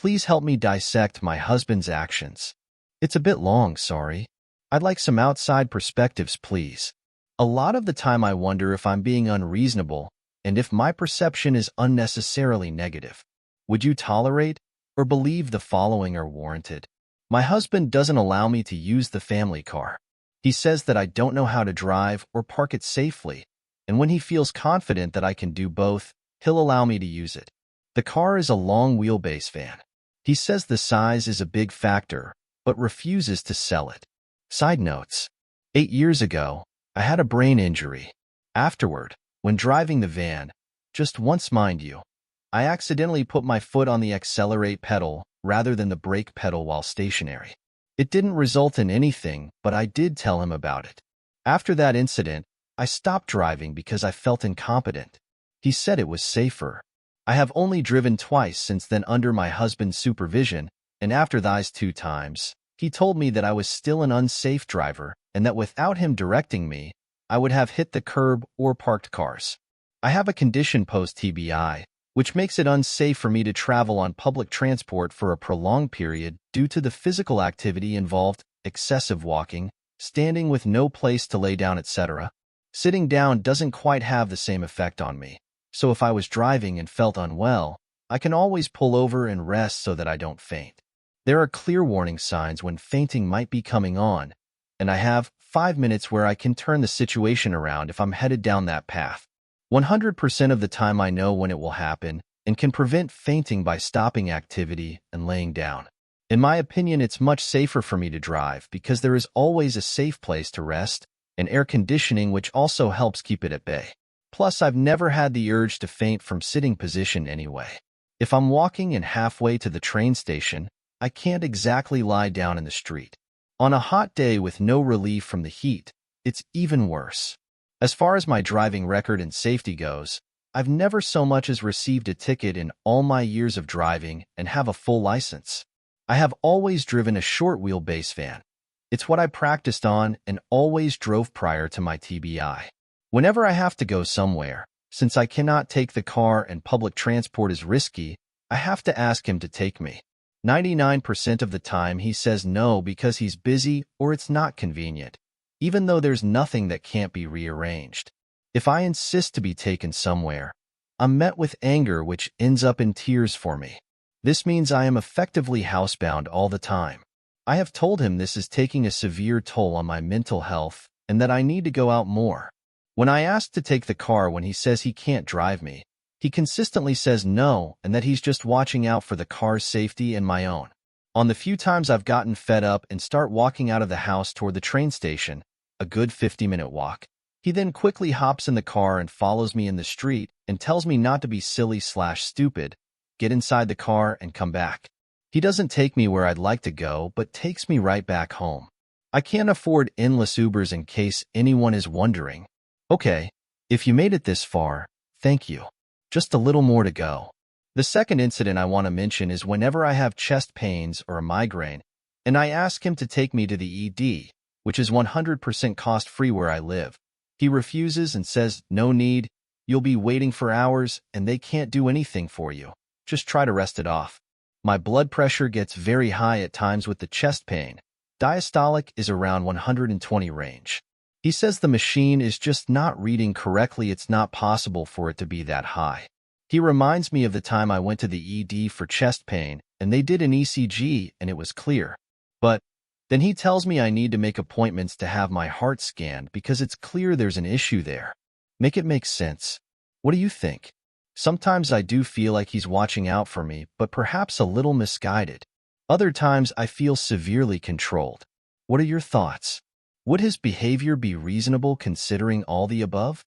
Please help me dissect my husband's actions. It's a bit long, sorry. I'd like some outside perspectives, please. A lot of the time I wonder if I'm being unreasonable and if my perception is unnecessarily negative. Would you tolerate or believe the following are warranted? My husband doesn't allow me to use the family car. He says that I don't know how to drive or park it safely, and when he feels confident that I can do both, he'll allow me to use it. The car is a long wheelbase van. He says the size is a big factor, but refuses to sell it. Side notes: 8 years ago, I had a brain injury. Afterward, when driving the van, just once mind you, I accidentally put my foot on the accelerate pedal rather than the brake pedal while stationary. It didn't result in anything, but I did tell him about it. After that incident, I stopped driving because I felt incompetent. He said it was safer. I have only driven twice since then under my husband's supervision, and after those 2 times, he told me that I was still an unsafe driver and that without him directing me, I would have hit the curb or parked cars. I have a condition post-TBI, which makes it unsafe for me to travel on public transport for a prolonged period due to the physical activity involved, excessive walking, standing with no place to lay down, etc. Sitting down doesn't quite have the same effect on me, so if I was driving and felt unwell, I can always pull over and rest so that I don't faint. There are clear warning signs when fainting might be coming on, and I have 5 minutes where I can turn the situation around if I'm headed down that path. 100% of the time I know when it will happen and can prevent fainting by stopping activity and laying down. In my opinion, it's much safer for me to drive because there is always a safe place to rest and air conditioning, which also helps keep it at bay. Plus, I've never had the urge to faint from sitting position anyway. If I'm walking and halfway to the train station, I can't exactly lie down in the street. On a hot day with no relief from the heat, it's even worse. As far as my driving record and safety goes, I've never so much as received a ticket in all my years of driving and have a full license. I have always driven a short wheelbase van. It's what I practiced on and always drove prior to my TBI. Whenever I have to go somewhere, since I cannot take the car and public transport is risky, I have to ask him to take me. 99% of the time he says no because he's busy or it's not convenient, even though there's nothing that can't be rearranged. If I insist to be taken somewhere, I'm met with anger which ends up in tears for me. This means I am effectively housebound all the time. I have told him this is taking a severe toll on my mental health and that I need to go out more. When I ask to take the car when he says he can't drive me, he consistently says no and that he's just watching out for the car's safety and my own. On the few times I've gotten fed up and start walking out of the house toward the train station, a good 50-minute walk, he then quickly hops in the car and follows me in the street and tells me not to be silly/stupid, get inside the car and come back. He doesn't take me where I'd like to go, but takes me right back home. I can't afford endless Ubers in case anyone is wondering. Okay, if you made it this far, thank you. Just a little more to go. The second incident I want to mention is whenever I have chest pains or a migraine, and I ask him to take me to the ED, which is 100% cost-free where I live. He refuses and says, no need, you'll be waiting for hours and they can't do anything for you. Just try to rest it off. My blood pressure gets very high at times with the chest pain. Diastolic is around 120 range. He says the machine is just not reading correctly. It's not possible for it to be that high. He reminds me of the time I went to the ED for chest pain and they did an ECG and it was clear. But then he tells me I need to make appointments to have my heart scanned because it's clear there's an issue there. Make it make sense. What do you think? Sometimes I do feel like he's watching out for me, but perhaps a little misguided. Other times I feel severely controlled. What are your thoughts? Would his behavior be reasonable considering all the above?